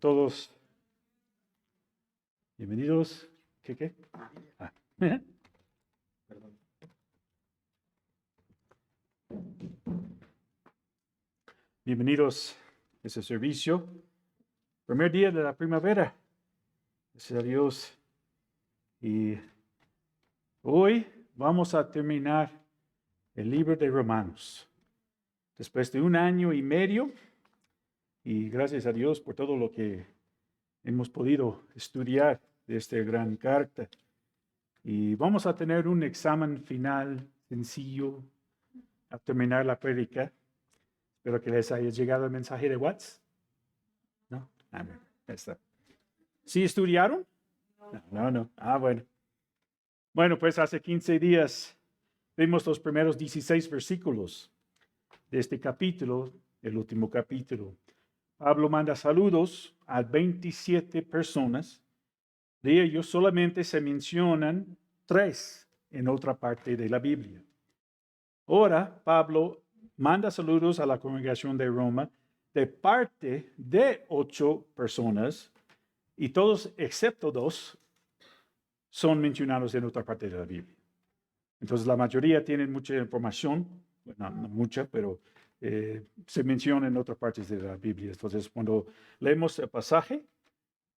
todos. Bienvenidos. ¿Qué? Ah. Perdón. Bienvenidos a este servicio. Primer día de la primavera. Gracias a Dios. Y hoy vamos a terminar el libro de Romanos. Después de 1 año y medio, y gracias a Dios por todo lo que hemos podido estudiar de esta gran carta. Y vamos a tener un examen final sencillo a terminar la prédica. Espero que les haya llegado el mensaje de WhatsApp. ¿No? Ah, bueno, ya está. ¿Sí estudiaron? No. Ah, bueno. Bueno, pues hace 15 días vimos los primeros 16 versículos de este capítulo, el último capítulo. Pablo manda saludos a 27 personas. De ellos solamente se mencionan 3 en otra parte de la Biblia. Ahora, Pablo manda saludos a la congregación de Roma de parte de 8 personas y todos, excepto 2, son mencionados en otra parte de la Biblia. Entonces, la mayoría tienen mucha información, no mucha, pero se menciona en otras partes de la Biblia. Entonces, cuando leemos el pasaje,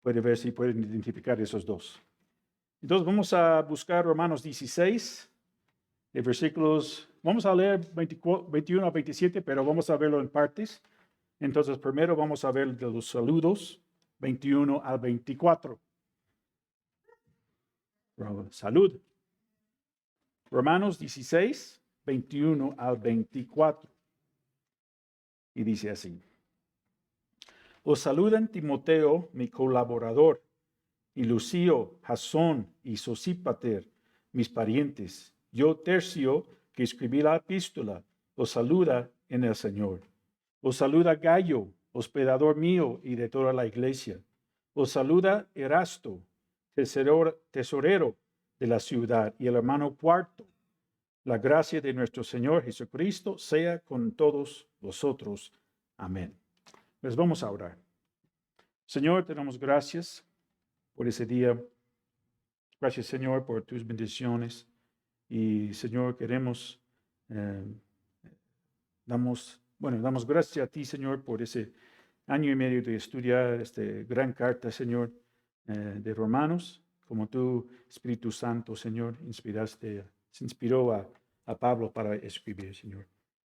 puede ver si pueden identificar esos 2. Entonces, vamos a buscar Romanos 16, de versículos, vamos a leer 21 a 27, pero vamos a verlo en partes. Entonces, primero vamos a ver de los saludos, 21 al 24. Salud. Romanos 16, 21 al 24. Y dice así. Os saludan Timoteo, mi colaborador, y Lucio, Jasón y Sosípater, mis parientes. Yo, Tercio, que escribí la epístola, os saluda en el Señor. Os saluda Gallo, hospedador mío y de toda la iglesia. Os saluda Erasto, tesorero de la ciudad, y el hermano Cuarto. La gracia de nuestro Señor Jesucristo sea con todos vosotros. Amén. Pues vamos a orar. Señor, te damos gracias por ese día. Gracias, Señor, por tus bendiciones. Y, Señor, damos gracias a ti, Señor, por ese año y medio de estudiar esta gran carta, Señor, de Romanos, como tú, Espíritu Santo, Señor, se inspiró a Pablo para escribir, Señor.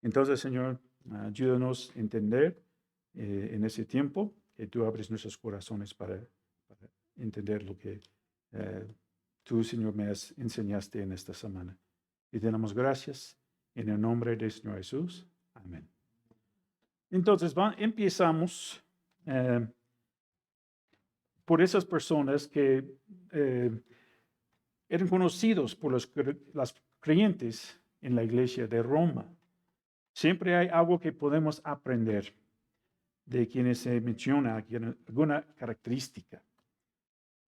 Entonces, Señor, ayúdanos a entender en ese tiempo que tú abres nuestros corazones para entender lo que tú, Señor, me enseñaste en esta semana. Y te damos gracias en el nombre de Señor Jesús. Amén. Entonces, empezamos por esas personas que eran conocidos por los creyentes en la iglesia de Roma. Siempre hay algo que podemos aprender de quienes se menciona aquí, alguna característica.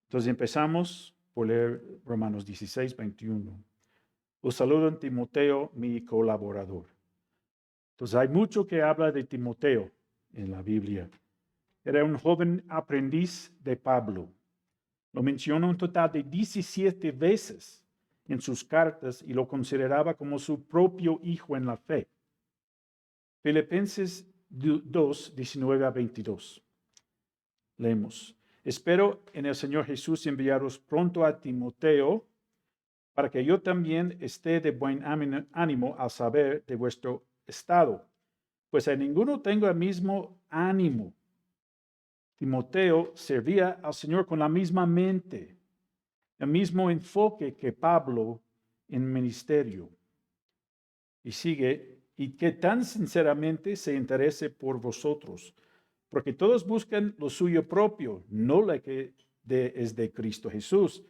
Entonces empezamos por leer Romanos 16, 21. Os saludo en Timoteo, mi colaborador. Entonces hay mucho que habla de Timoteo en la Biblia. Era un joven aprendiz de Pablo. Lo menciona un total de 17 veces en sus cartas y lo consideraba como su propio hijo en la fe. Filipenses 2, 19 a 22. Leemos. Espero en el Señor Jesús enviaros pronto a Timoteo para que yo también esté de buen ánimo al saber de vuestro estado, pues a ninguno tengo el mismo ánimo. Timoteo servía al Señor con la misma mente, el mismo enfoque que Pablo en ministerio. Y sigue, y que tan sinceramente se interese por vosotros, porque todos buscan lo suyo propio, no lo que es de Cristo Jesús.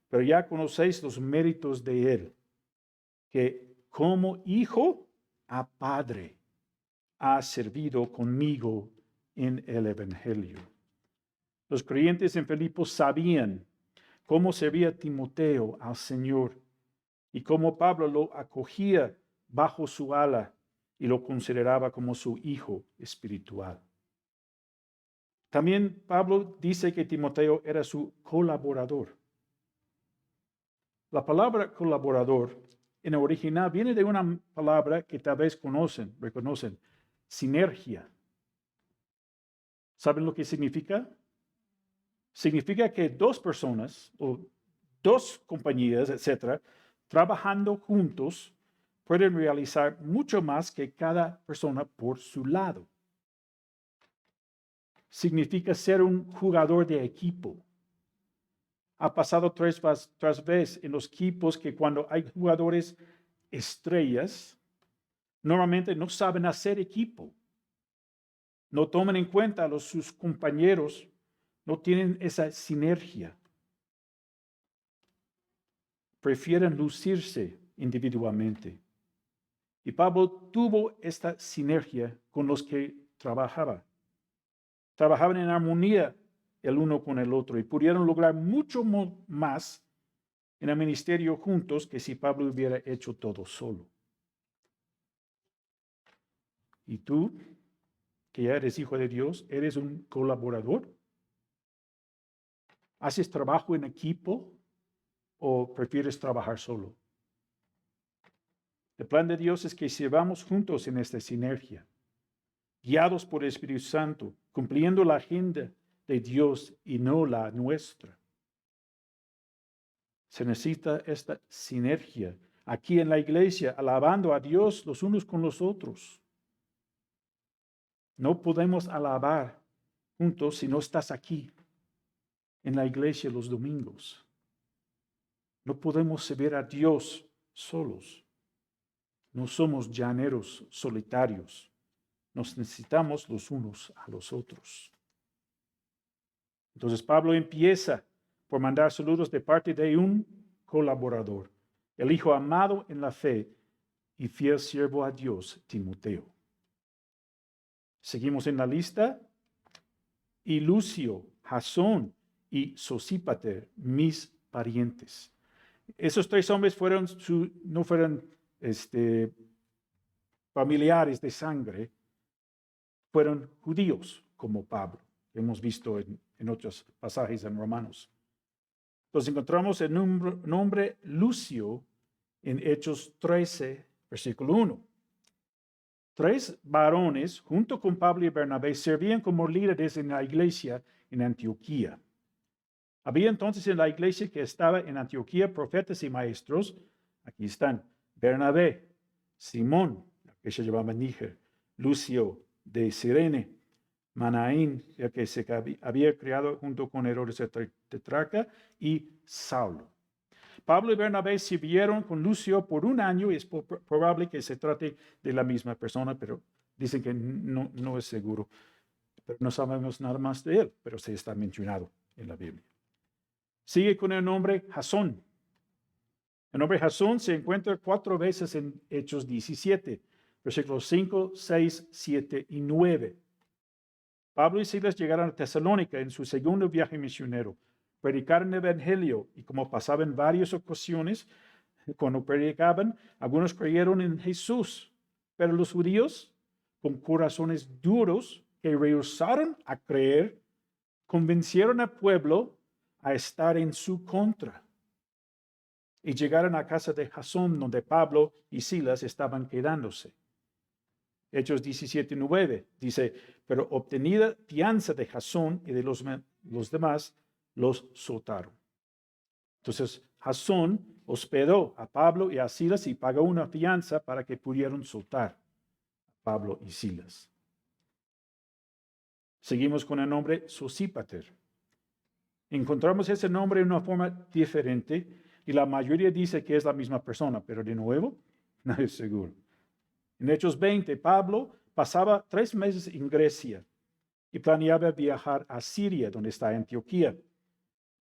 Pero ya conocéis los méritos de Él, que como hijo a padre ha servido conmigo en el Evangelio. Los creyentes en Filipos sabían cómo servía Timoteo al Señor y cómo Pablo lo acogía bajo su ala y lo consideraba como su hijo espiritual. También Pablo dice que Timoteo era su colaborador. La palabra colaborador en el original viene de una palabra que tal vez reconocen, sinergia. ¿Saben lo que significa? Significa que dos personas o dos compañías, etcétera, trabajando juntos, pueden realizar mucho más que cada persona por su lado. Significa ser un jugador de equipo. Ha pasado tras vez en los equipos que cuando hay jugadores estrellas, normalmente no saben hacer equipo. No toman en cuenta a sus compañeros, no tienen esa sinergia. Prefieren lucirse individualmente. Y Pablo tuvo esta sinergia con los que trabajaba. Trabajaban en armonía el uno con el otro y pudieron lograr mucho más en el ministerio juntos que si Pablo hubiera hecho todo solo. ¿Y tú, que ya eres hijo de Dios, eres un colaborador? ¿Haces trabajo en equipo o prefieres trabajar solo? El plan de Dios es que sirvamos juntos en esta sinergia, guiados por el Espíritu Santo, cumpliendo la agenda de Dios y no la nuestra. Se necesita esta sinergia aquí en la iglesia, alabando a Dios los unos con los otros. No podemos alabar juntos si no estás aquí en la iglesia los domingos. No podemos servir a Dios solos. No somos llaneros solitarios. Nos necesitamos los unos a los otros. Entonces Pablo empieza por mandar saludos de parte de un colaborador, el hijo amado en la fe y fiel siervo a Dios, Timoteo. Seguimos en la lista. Y Lucio, Jasón y Sosípater, mis parientes. Esos tres hombres no fueron familiares de sangre, fueron judíos como Pablo, que hemos visto en otros pasajes en Romanos. Entonces encontramos el nombre Lucio en Hechos 13, versículo 1. 3 varones, junto con Pablo y Bernabé, servían como líderes en la iglesia en Antioquía. Había entonces en la iglesia que estaba en Antioquía profetas y maestros. Aquí están Bernabé, Simón, que se llamaba Níger, Lucio de Cirene, Manaín, el que se había criado junto con Herodes el tetrarca, y Saulo. Pablo y Bernabé sirvieron con Lucio por un año y es probable que se trate de la misma persona, pero dicen que no es seguro. Pero no sabemos nada más de él, pero sí está mencionado en la Biblia. Sigue con el nombre Jasón. El nombre Jasón se encuentra 4 veces en Hechos 17, versículos 5, 6, 7 y 9. Pablo y Silas llegaron a Tesalónica en su segundo viaje misionero. Predicaron el evangelio y como pasaba en varias ocasiones, cuando predicaban, algunos creyeron en Jesús, pero los judíos, con corazones duros que rehusaron a creer, convencieron al pueblo a estar en su contra. Y llegaron a casa de Jasón, donde Pablo y Silas estaban quedándose. Hechos 17:9 dice, pero obtenida fianza de Jasón y de los demás, los soltaron. Entonces Jasón hospedó a Pablo y a Silas y pagó una fianza para que pudieran soltar a Pablo y Silas. Seguimos con el nombre Sosípater. Encontramos ese nombre en una forma diferente y la mayoría dice que es la misma persona, pero de nuevo, no es seguro. En Hechos 20, Pablo pasaba 3 meses en Grecia y planeaba viajar a Siria, donde está Antioquía.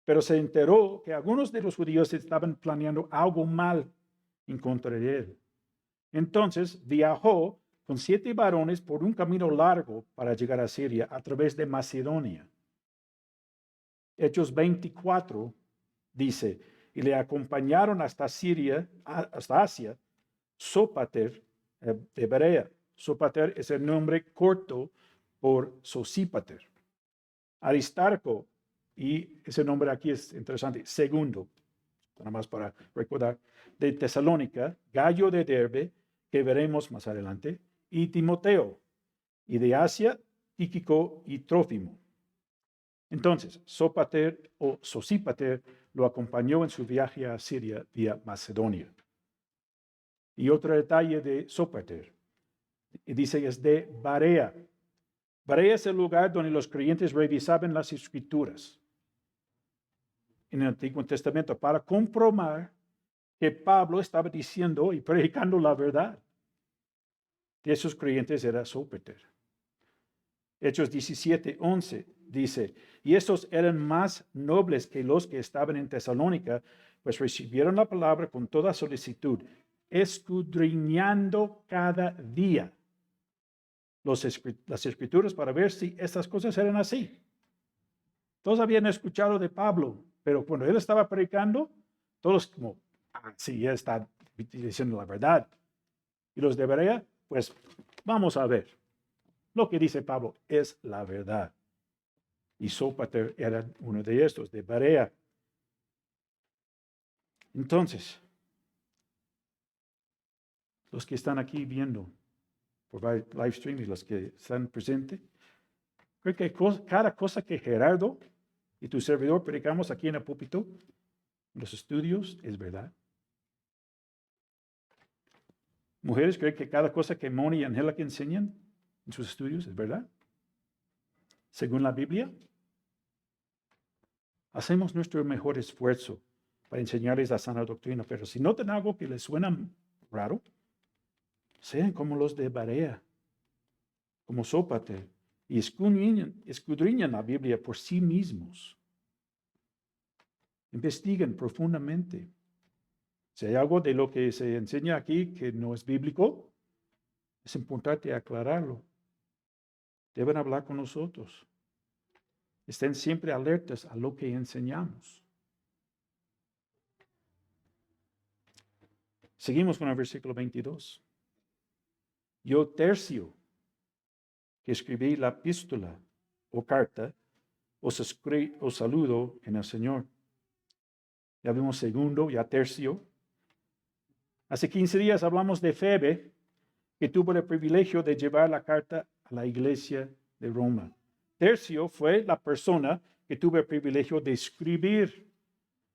Pero se enteró que algunos de los judíos estaban planeando algo mal en contra de él. Entonces viajó con 7 varones por un camino largo para llegar a Siria a través de Macedonia. Hechos 24 dice, y le acompañaron hasta Siria, hasta Asia, Sópater de Berea. Sópater es el nombre corto por Sosípater. Aristarco, y ese nombre aquí es interesante, segundo, nada más para recordar, de Tesalónica, Gallo de Derbe, que veremos más adelante, y Timoteo, y de Asia, Tíquico y Trófimo. Entonces, Sópater o Sosípater lo acompañó en su viaje a Siria vía Macedonia. Y otro detalle de Sópater, dice que es de Barea. Barea es el lugar donde los creyentes revisaban las escrituras en el Antiguo Testamento para comprobar que Pablo estaba diciendo y predicando la verdad. De esos creyentes era Sópater. Hechos 17:11 dice, y estos eran más nobles que los que estaban en Tesalónica, pues recibieron la palabra con toda solicitud, escudriñando cada día las escrituras para ver si estas cosas eran así. Todos habían escuchado de Pablo, pero cuando él estaba predicando, todos como, sí, él está diciendo la verdad. Y los de Berea, pues vamos a ver. Lo que dice Pablo es la verdad. Y Sópater era uno de estos, de Berea. Entonces, los que están aquí viendo por live stream y los que están presentes, creo que cada cosa que Gerardo y tu servidor predicamos aquí en el púlpito, en los estudios, es verdad. Mujeres, ¿creen que cada cosa que Moni y Angélica enseñan en sus estudios es verdad? Según la Biblia, hacemos nuestro mejor esfuerzo para enseñarles la sana doctrina, pero si notan algo que les suena raro, sean como los de Barea, como Sópater, y escudriñan la Biblia por sí mismos. Investiguen profundamente. Si hay algo de lo que se enseña aquí que no es bíblico, es importante aclararlo. Deben hablar con nosotros. Estén siempre alertas a lo que enseñamos. Seguimos con el versículo 22. Yo, Tercio, que escribí la epístola o carta, os saludo en el Señor. Ya vimos segundo, ya Tercio. Hace 15 días hablamos de Febe, que tuvo el privilegio de llevar la carta a la iglesia de Roma. Tercio fue la persona que tuvo el privilegio de escribir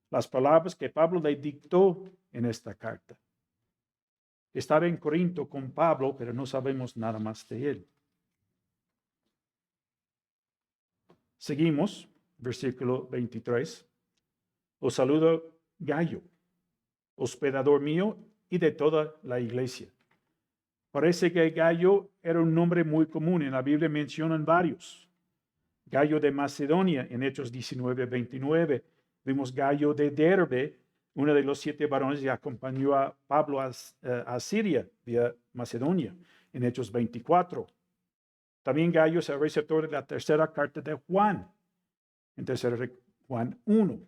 las palabras que Pablo le dictó en esta carta. Estaba en Corinto con Pablo, pero no sabemos nada más de él. Seguimos, versículo 23. Os saludo Gallo, hospedador mío y de toda la iglesia. Parece que Gallo era un nombre muy común. En la Biblia mencionan varios. Gallo de Macedonia, en Hechos 19:29. Vimos Gallo de Derbe, uno de los 7 varones que acompañó a Pablo a Siria, vía Macedonia, en Hechos 24. También Gallo es el receptor de la tercera carta de Juan, en 3 Juan 1.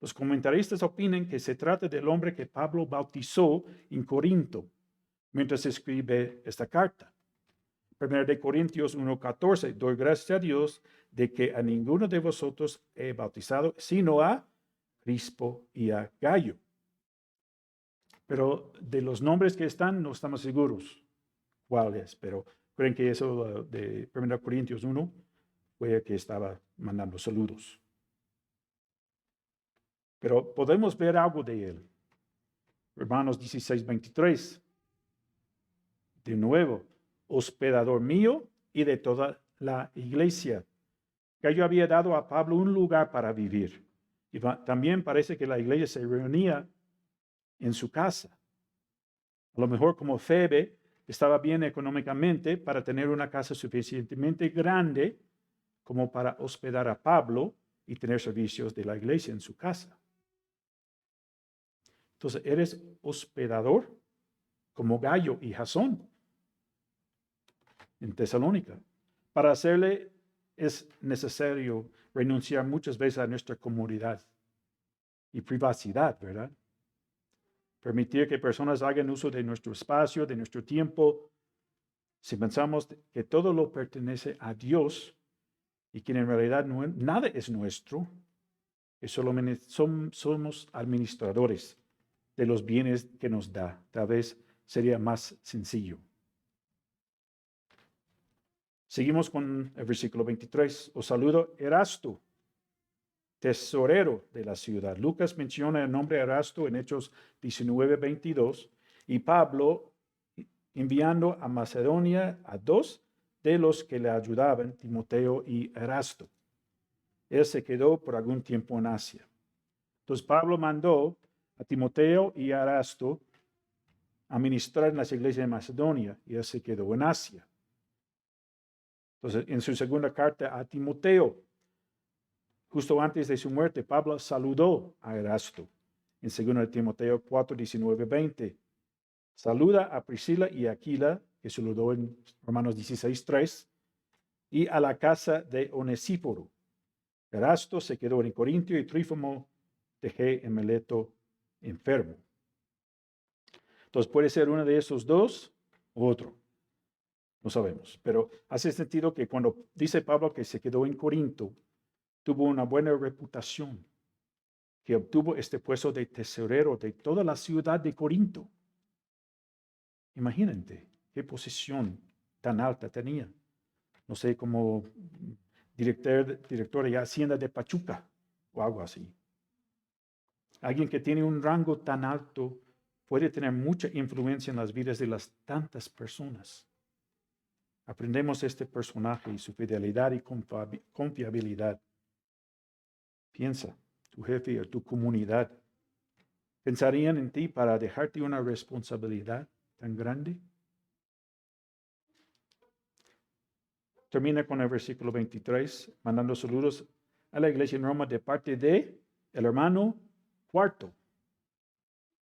Los comentaristas opinan que se trata del hombre que Pablo bautizó en Corinto mientras escribe esta carta. 1 de Corintios 1:14, doy gracias a Dios de que a ninguno de vosotros he bautizado, sino a Crispo y a Gallo. Pero de los nombres que están, no estamos seguros cuál es, pero creen que eso de 1 Corintios 1 fue el que estaba mandando saludos. Pero podemos ver algo de él. Romanos 16:23. De nuevo, hospedador mío y de toda la iglesia. Gallo había dado a Pablo un lugar para vivir. Y también parece que la iglesia se reunía en su casa. A lo mejor como Febe estaba bien económicamente para tener una casa suficientemente grande como para hospedar a Pablo y tener servicios de la iglesia en su casa. Entonces, eres hospedador como Gallo y Jasón en Tesalónica. Para hacerle es necesario renunciar muchas veces a nuestra comodidad y privacidad, ¿verdad? Permitir que personas hagan uso de nuestro espacio, de nuestro tiempo. Si pensamos que todo lo pertenece a Dios y que en realidad nada es nuestro, que solamente somos administradores de los bienes que nos da. Tal vez sería más sencillo. Seguimos con el versículo 23. Os saludo Erasto, tesorero de la ciudad. Lucas menciona el nombre Erasto en Hechos 19:22 y Pablo enviando a Macedonia a dos de los que le ayudaban, Timoteo y Erasto. Él se quedó por algún tiempo en Asia. Entonces Pablo mandó a Timoteo y a Erasto a ministrar en las iglesias de Macedonia y él se quedó en Asia. Entonces, en su segunda carta a Timoteo, justo antes de su muerte, Pablo saludó a Erasto. En 2 Timoteo 4, 19, 20. Saluda a Priscila y Aquila, que saludó en Romanos 16, 3, y a la casa de Onesíforo. Erasto se quedó en Corintio y Trífomo dejé en Mileto enfermo. Entonces puede ser uno de esos dos u otro. No sabemos, pero hace sentido que cuando dice Pablo que se quedó en Corinto, tuvo una buena reputación, que obtuvo este puesto de tesorero de toda la ciudad de Corinto. Imagínate qué posición tan alta tenía. No sé, como director de Hacienda de Pachuca o algo así. Alguien que tiene un rango tan alto puede tener mucha influencia en las vidas de las tantas personas. Aprendemos este personaje y su fidelidad y confiabilidad. Piensa, tu jefe o tu comunidad, ¿pensarían en ti para dejarte una responsabilidad tan grande? Termina con el versículo 23, mandando saludos a la iglesia en Roma de parte de el hermano Cuarto.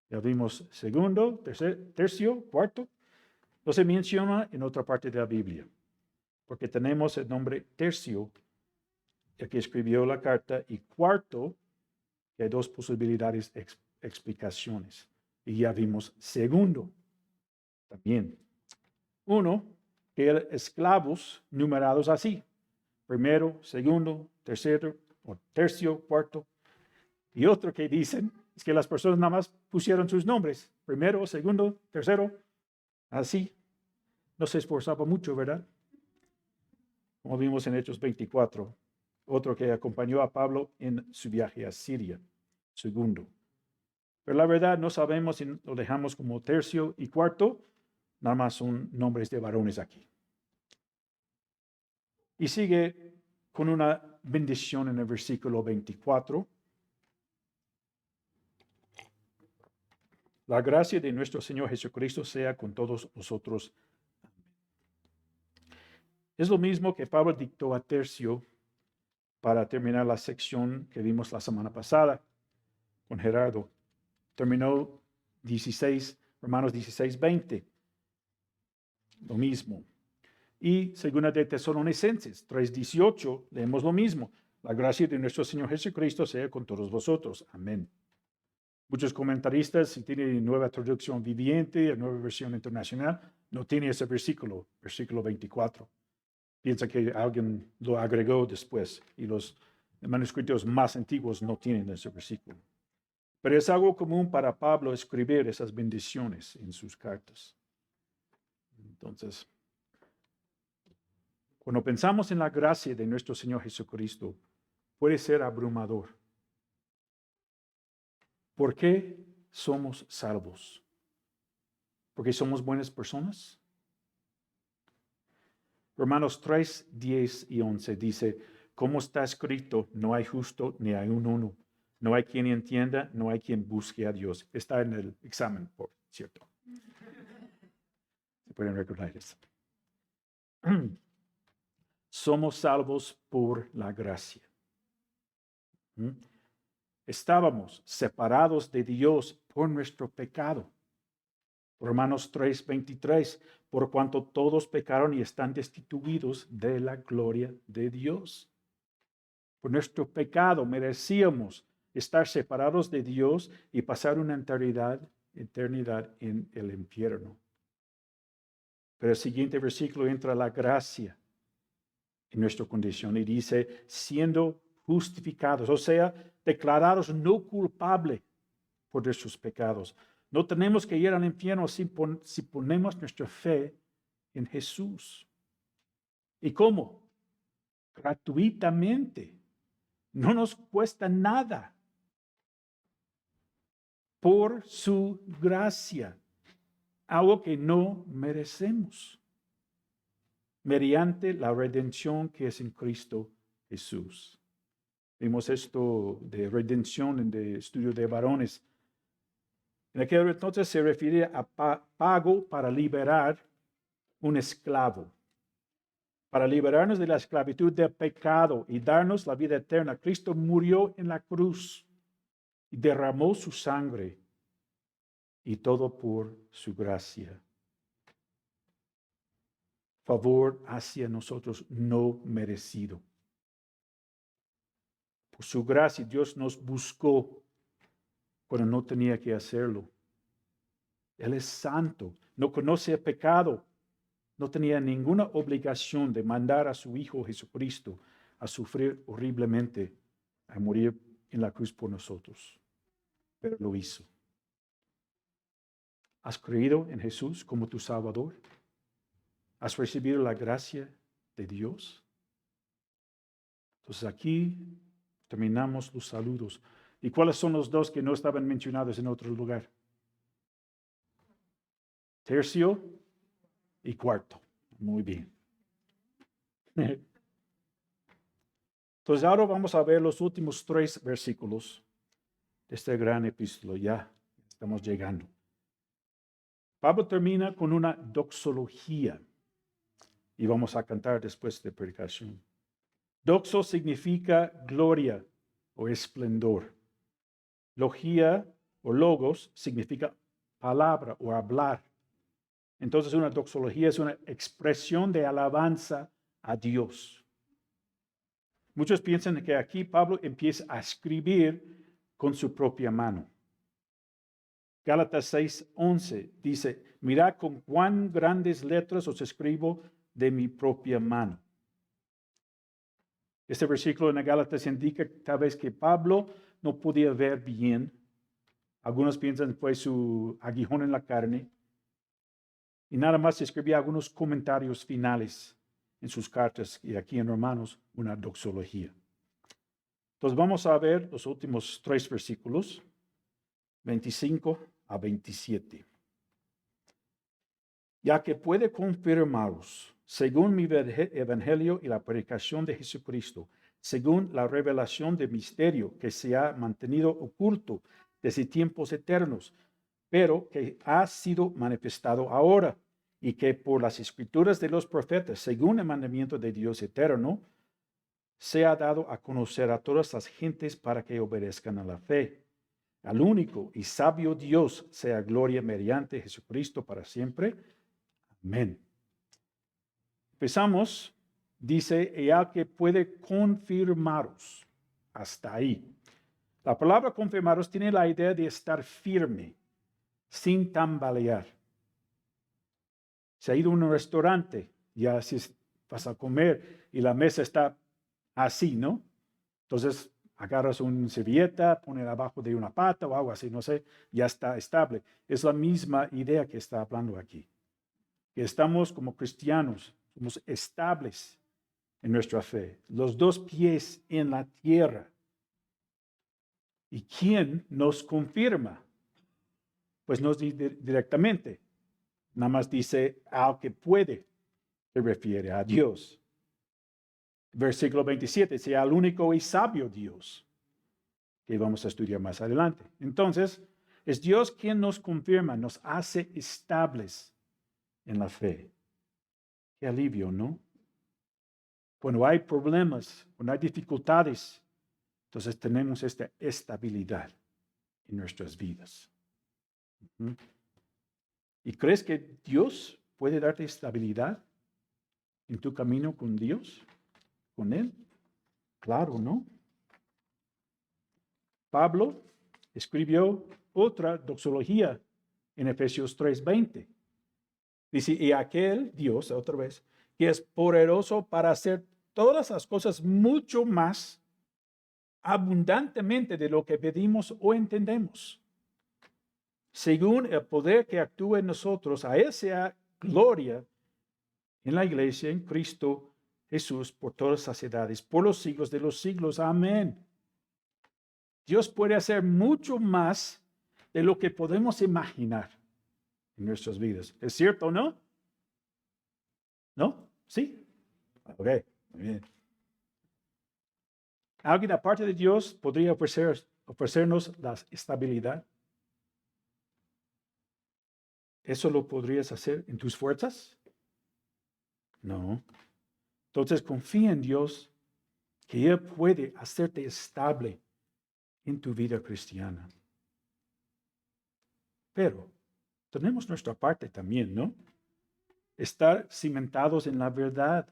Ya vimos segundo, tercio, cuarto. No se menciona en otra parte de la Biblia, porque tenemos el nombre Tercio, el que escribió la carta, y Cuarto, que hay dos posibilidades, explicaciones. Y ya vimos segundo también. Uno, que eran esclavos numerados así. Primero, segundo, tercero, o tercio, cuarto. Y otro que dicen es que las personas nada más pusieron sus nombres. Primero, segundo, tercero, así. No se esforzaba mucho, ¿verdad? Como vimos en Hechos 24. Otro que acompañó a Pablo en su viaje a Siria. Segundo. Pero la verdad no sabemos si lo dejamos como tercio y cuarto. Nada más son nombres de varones aquí. Y sigue con una bendición en el versículo 24. La gracia de nuestro Señor Jesucristo sea con todos nosotros. Es lo mismo que Pablo dictó a Tercio para terminar la sección que vimos la semana pasada con Gerardo. Terminó Romanos 16, 20. Lo mismo. Y segunda de Tesalonicenses 3:18, leemos lo mismo. La gracia de nuestro Señor Jesucristo sea con todos vosotros. Amén. Muchos comentaristas, si tienen nueva traducción viviente, nueva versión internacional, no tiene ese versículo 24. Piensa que alguien lo agregó después y los manuscritos más antiguos no tienen ese versículo. Pero es algo común para Pablo escribir esas bendiciones en sus cartas. Entonces, cuando pensamos en la gracia de nuestro Señor Jesucristo, puede ser abrumador. ¿Por qué somos salvos? ¿Porque somos buenas personas? Romanos 3, 10 y 11 dice, como está escrito, no hay justo ni hay un uno. No hay quien entienda, no hay quien busque a Dios. Está en el examen, por cierto. Se pueden recordar eso. Somos salvos por la gracia. Estábamos separados de Dios por nuestro pecado. Romanos 3, 23, por cuanto todos pecaron y están destituidos de la gloria de Dios. Por nuestro pecado merecíamos estar separados de Dios y pasar una eternidad en el infierno. Pero el siguiente versículo entra la gracia. en nuestra condición y dice, siendo justificados, o sea, declarados no culpables por nuestros pecados. No tenemos que ir al infierno si ponemos nuestra fe en Jesús. ¿Y cómo? Gratuitamente. No nos cuesta nada. Por su gracia. Algo que no merecemos. Mediante la redención que es en Cristo Jesús. Vimos esto de redención en el estudio de varones. En aquel entonces se refiere a pago para liberar un esclavo. Para liberarnos de la esclavitud del pecado y darnos la vida eterna. Cristo murió en la cruz y derramó su sangre. Y todo por su gracia. Favor hacia nosotros no merecido. Por su gracia Dios nos buscó cuando no tenía que hacerlo. Él es santo, no conoce el pecado. No tenía ninguna obligación de mandar a su Hijo Jesucristo a sufrir horriblemente, a morir en la cruz por nosotros. Pero lo hizo. ¿Has creído en Jesús como tu Salvador? ¿Has recibido la gracia de Dios? Entonces aquí terminamos los saludos. ¿Y cuáles son los dos que no estaban mencionados en otro lugar? Tercio y cuarto. Muy bien. Entonces ahora vamos a ver los últimos 3 versículos de este gran epístola. Ya estamos llegando. Pablo termina con una doxología y vamos a cantar después de predicación. Doxo significa gloria o esplendor. Logía o logos significa palabra o hablar. Entonces una doxología es una expresión de alabanza a Dios. Muchos piensan que aquí Pablo empieza a escribir con su propia mano. Gálatas 6:11 dice, mirad con cuán grandes letras os escribo de mi propia mano. Este versículo en Gálatas indica tal vez que Pablo no podía ver bien. Algunos piensan que fue su aguijón en la carne. Y nada más escribía algunos comentarios finales en sus cartas y aquí en Romanos una doxología. Entonces vamos a ver los últimos 3 versículos, 25 a 27. Ya que puede confirmaros, según mi evangelio y la predicación de Jesucristo, según la revelación del misterio que se ha mantenido oculto desde tiempos eternos, pero que ha sido manifestado ahora, y que por las escrituras de los profetas, según el mandamiento de Dios eterno, se ha dado a conocer a todas las gentes para que obedezcan a la fe. Al único y sabio Dios sea gloria mediante Jesucristo para siempre. Amén. Empezamos, dice, ya que puede confirmaros. Hasta ahí. La palabra confirmaros tiene la idea de estar firme, sin tambalear. Se ha ido a un restaurante, ya si vas a comer y la mesa está así, ¿no? Entonces agarras una servilleta, pones abajo de una pata o algo así, no sé, ya está estable. Es la misma idea que está hablando aquí. Que estamos como cristianos, somos estables en nuestra fe, los 2 pies en la tierra. ¿Y quién nos confirma? Pues no directamente. Nada más dice al que puede, se refiere a Dios. Versículo 27, sea el único y sabio Dios, que vamos a estudiar más adelante. Entonces, es Dios quien nos confirma, nos hace estables en la fe. Qué alivio, ¿no? Cuando hay problemas, cuando hay dificultades, entonces tenemos esta estabilidad en nuestras vidas. ¿Y crees que Dios puede darte estabilidad en tu camino con Dios, con Él? Claro, ¿no? Pablo escribió otra doxología en Efesios 3:20. Dice, y aquel Dios, otra vez, que es poderoso para hacer todas las cosas mucho más abundantemente de lo que pedimos o entendemos. Según el poder que actúa en nosotros, a Él sea gloria en la iglesia, en Cristo Jesús, por todas las edades, por los siglos de los siglos. Amén. Dios puede hacer mucho más de lo que podemos imaginar en nuestras vidas. ¿Es cierto o no? ¿No? ¿Sí? Ok, muy bien. ¿Alguien aparte de Dios podría ofrecernos la estabilidad? ¿Eso lo podrías hacer en tus fuerzas? No. Entonces confía en Dios que Él puede hacerte estable en tu vida cristiana. Pero tenemos nuestra parte también, ¿no? Estar cimentados en la verdad,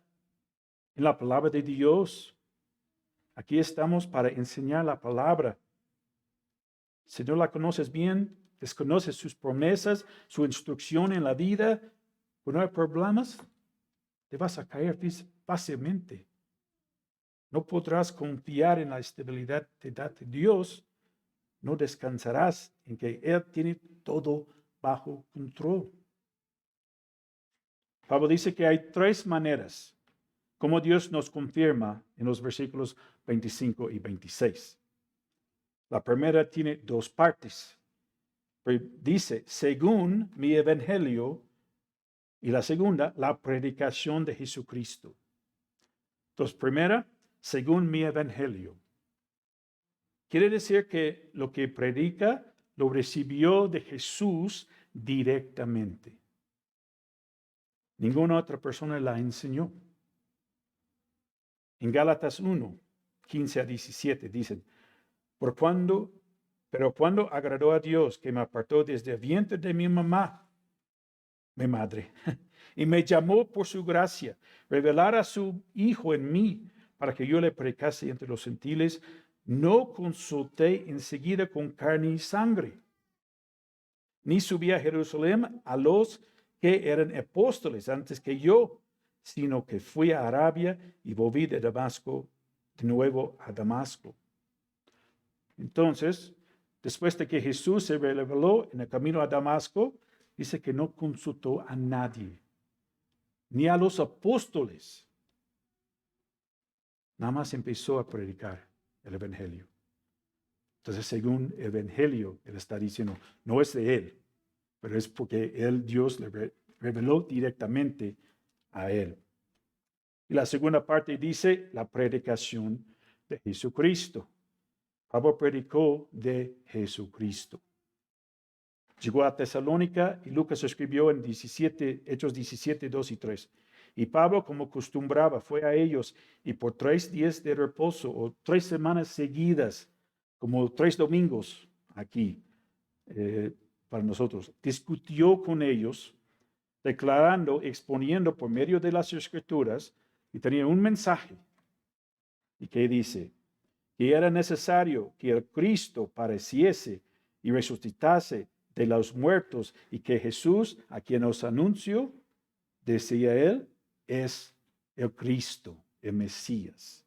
en la palabra de Dios. Aquí estamos para enseñar la palabra. Si no la conoces bien, desconoces sus promesas, su instrucción en la vida, cuando hay problemas, te vas a caer fácilmente. No podrás confiar en la estabilidad de Dios. No descansarás en que Él tiene todo bajo control. Pablo dice que hay tres maneras como Dios nos confirma en los versículos 25 y 26. La primera tiene dos partes. Dice, según mi evangelio, y la segunda, la predicación de Jesucristo. Entonces, primera, según mi evangelio. Quiere decir que lo que predica lo recibió de Jesús directamente. Ninguna otra persona la enseñó. En Gálatas 1, 15 a 17 dicen, pero cuando agradó a Dios que me apartó desde el vientre de mi madre, y me llamó por su gracia, revelar a su Hijo en mí, para que yo le predicase entre los gentiles, no consulté enseguida con carne y sangre, ni subí a Jerusalén a los que eran apóstoles antes que yo, sino que fui a Arabia y volví de Damasco, de nuevo a Damasco. Entonces, después de que Jesús se reveló en el camino a Damasco, dice que no consultó a nadie, ni a los apóstoles. Nada más empezó a predicar el Evangelio. Entonces, según el Evangelio, él está diciendo, no es de él, pero es porque Dios le reveló directamente a él. Y la segunda parte dice, la predicación de Jesucristo. Pablo predicó de Jesucristo. Llegó a Tesalónica y Lucas escribió en Hechos 17, 2 y 3. Y Pablo, como acostumbraba, fue a ellos y por 3 días de reposo o 3 semanas seguidas, como 3 domingos aquí para nosotros, discutió con ellos, declarando, exponiendo por medio de las Escrituras, y tenía un mensaje. ¿Y qué dice? Que era necesario que el Cristo padeciese y resucitase de los muertos y que Jesús, a quien os anuncio, decía él, es el Cristo, el Mesías.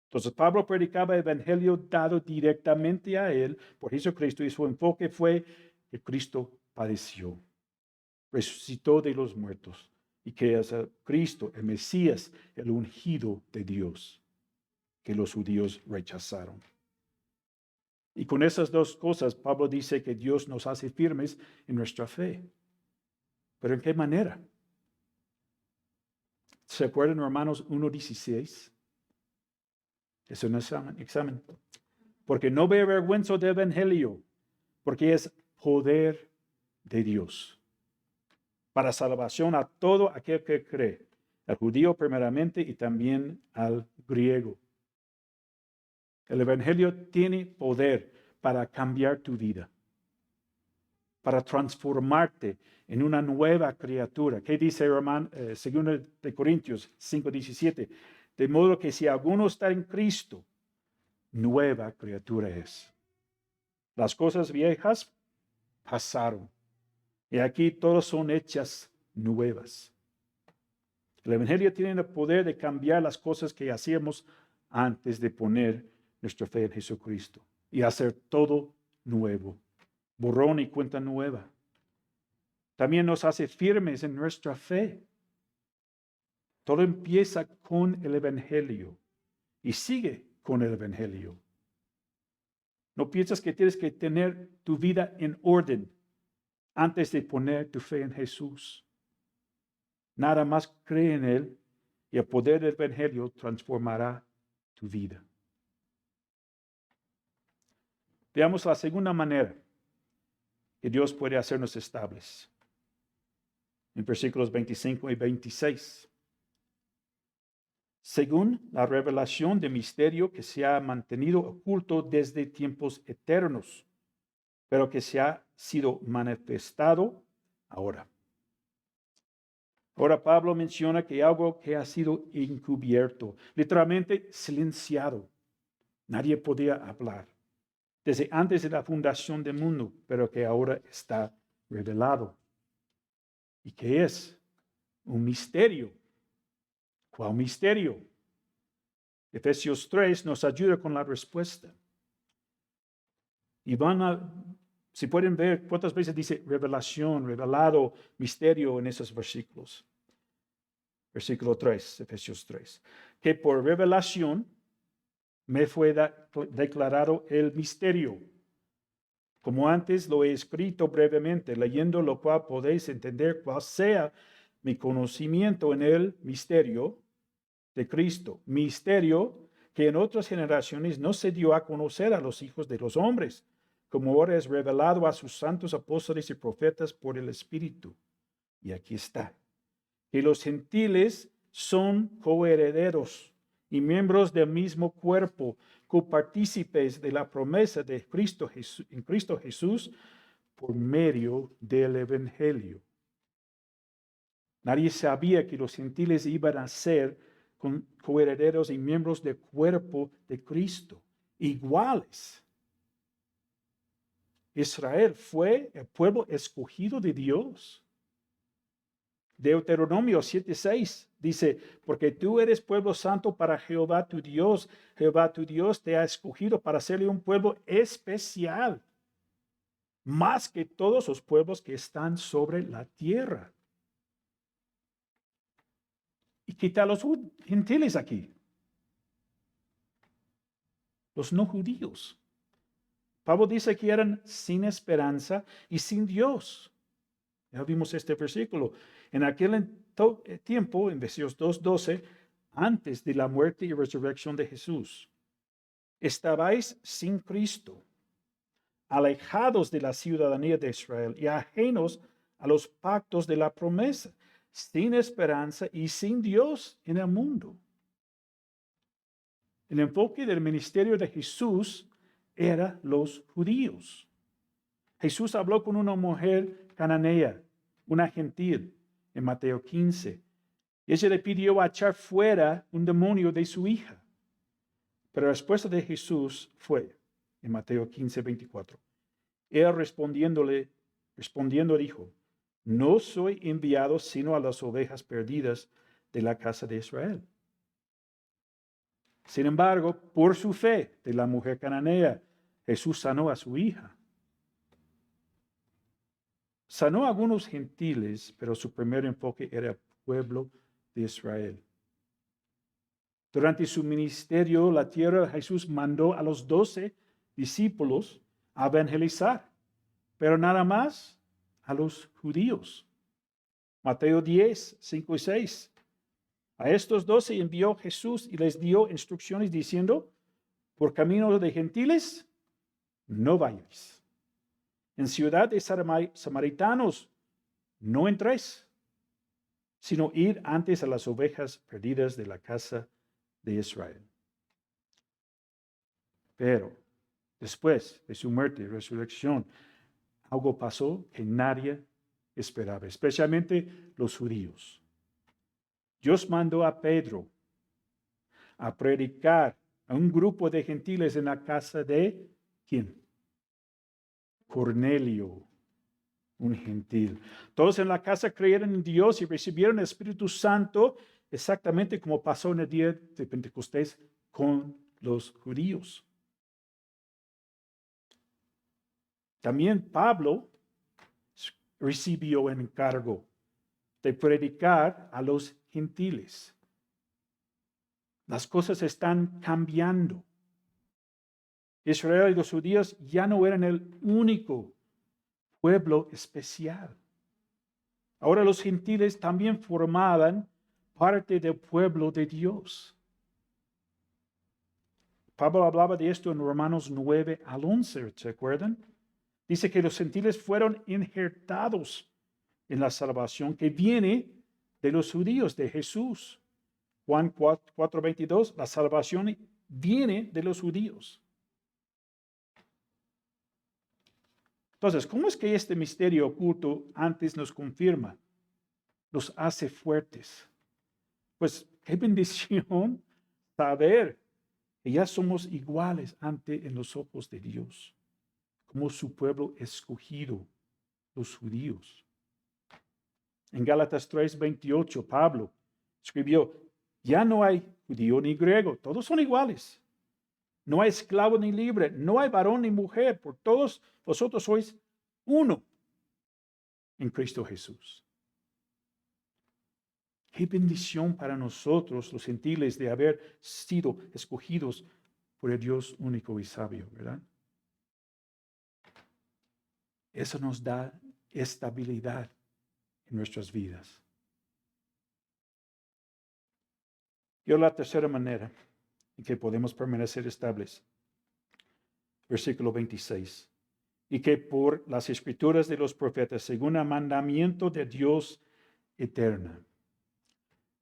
Entonces Pablo predicaba el evangelio dado directamente a él por Jesucristo y su enfoque fue que Cristo padeció, resucitó de los muertos y que es el Cristo, el Mesías, el ungido de Dios, que los judíos rechazaron. Y con esas dos cosas, Pablo dice que Dios nos hace firmes en nuestra fe. ¿Pero en qué manera? ¿Se acuerdan, Romanos 1:16? Es un examen. Porque no me avergüenzo del evangelio, porque es poder de Dios para salvación a todo aquel que cree, al judío primeramente y también al griego. El evangelio tiene poder para cambiar tu vida, para transformarte en una nueva criatura. ¿Qué dice segundo de Corintios 5:17? De modo que si alguno está en Cristo, nueva criatura es. Las cosas viejas pasaron y aquí todas son hechas nuevas. El Evangelio tiene el poder de cambiar las cosas que hacíamos antes de poner nuestra fe en Jesucristo y hacer todo nuevo, borrón y cuenta nueva. También nos hace firmes en nuestra fe. Todo empieza con el Evangelio y sigue con el Evangelio. No piensas que tienes que tener tu vida en orden antes de poner tu fe en Jesús. Nada más cree en Él y el poder del Evangelio transformará tu vida. Veamos la segunda manera que Dios puede hacernos estables. En versículos 25 y 26. Según la revelación de misterio que se ha mantenido oculto desde tiempos eternos, pero que se ha sido manifestado ahora. Ahora Pablo menciona que algo que ha sido encubierto, literalmente silenciado. Nadie podía hablar desde antes de la fundación del mundo, pero que ahora está revelado. ¿Y qué es? Un misterio. ¿Cuál misterio? Efesios 3 nos ayuda con la respuesta. Y si pueden ver cuántas veces dice revelación, revelado, misterio en esos versículos. Versículo 3, Efesios 3. Que por revelación me fue declarado el misterio. Como antes lo he escrito brevemente, leyendo lo cual podéis entender cuál sea mi conocimiento en el misterio de Cristo. Misterio que en otras generaciones no se dio a conocer a los hijos de los hombres, como ahora es revelado a sus santos apóstoles y profetas por el Espíritu. Y aquí está. Que los gentiles son coherederos y miembros del mismo cuerpo, copartícipes de la promesa de Cristo Jesús, en Cristo Jesús por medio del Evangelio. Nadie sabía que los gentiles iban a ser coherederos y miembros del cuerpo de Cristo, iguales. Israel fue el pueblo escogido de Dios. Deuteronomio 7:6 dice, porque tú eres pueblo santo para Jehová tu Dios. Jehová tu Dios te ha escogido para serle un pueblo especial, más que todos los pueblos que están sobre la tierra. ¿Y qué tal los gentiles aquí? Los no judíos. Pablo dice que eran sin esperanza y sin Dios. Ya vimos este versículo. En aquel tiempo, en Efesios 2:12, antes de la muerte y resurrección de Jesús, estabais sin Cristo, alejados de la ciudadanía de Israel y ajenos a los pactos de la promesa, sin esperanza y sin Dios en el mundo. El enfoque del ministerio de Jesús era los judíos. Jesús habló con una mujer cananea, una gentil, en Mateo 15. Ella le pidió a echar fuera un demonio de su hija. Pero la respuesta de Jesús fue, en Mateo 15:24. Él respondiendo dijo, no soy enviado sino a las ovejas perdidas de la casa de Israel. Sin embargo, por su fe de la mujer cananea, Jesús sanó a su hija. Sanó a algunos gentiles, pero su primer enfoque era el pueblo de Israel. Durante su ministerio, la tierra, Jesús mandó a los 12 discípulos a evangelizar, pero nada más a los judíos. Mateo 10, 5 y 6. A estos 12 envió Jesús y les dio instrucciones diciendo, por camino de gentiles, no vayáis. En ciudad de samaritanos, no entréis, sino ir antes a las ovejas perdidas de la casa de Israel. Pero después de su muerte y resurrección, algo pasó que nadie esperaba, especialmente los judíos. Dios mandó a Pedro a predicar a un grupo de gentiles en la casa de ¿quién? Cornelio, un gentil. Todos en la casa creyeron en Dios y recibieron el Espíritu Santo, exactamente como pasó en el día de Pentecostés con los judíos. También Pablo recibió el encargo de predicar a los gentiles. Las cosas están cambiando. Israel y los judíos ya no eran el único pueblo especial. Ahora los gentiles también formaban parte del pueblo de Dios. Pablo hablaba de esto en Romanos 9 al 11, ¿se acuerdan? Dice que los gentiles fueron injertados en la salvación que viene de los judíos, de Jesús. Juan 4:22, la salvación viene de los judíos. Entonces, ¿cómo es que este misterio oculto antes nos confirma? Nos hace fuertes. Pues qué bendición saber que ya somos iguales en los ojos de Dios, como su pueblo escogido, los judíos. En Gálatas 3:28, Pablo escribió, ya no hay judío ni griego, todos son iguales. No hay esclavo ni libre, no hay varón ni mujer, por todos vosotros sois uno en Cristo Jesús. Qué bendición para nosotros, los gentiles, de haber sido escogidos por el Dios único y sabio, ¿verdad? Eso nos da estabilidad en nuestras vidas. Y la tercera manera en que podemos permanecer estables. Versículo 26. Y que por las escrituras de los profetas, según el mandamiento de Dios eterna.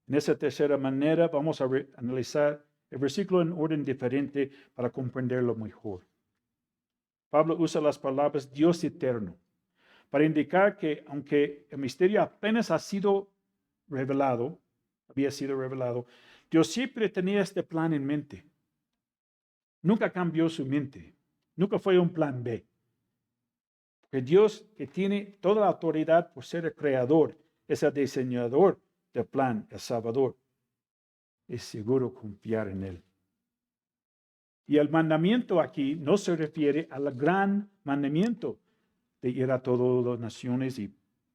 En esa tercera manera vamos a analizar el versículo en orden diferente para comprenderlo mejor. Pablo usa las palabras Dios eterno para indicar que aunque el misterio apenas había sido revelado, Dios siempre tenía este plan en mente. Nunca cambió su mente. Nunca fue un plan B. Porque Dios, que tiene toda la autoridad por ser el creador, es el diseñador del plan, el Salvador. Es seguro confiar en Él. Y el mandamiento aquí no se refiere al gran mandamiento de ir a todas las naciones y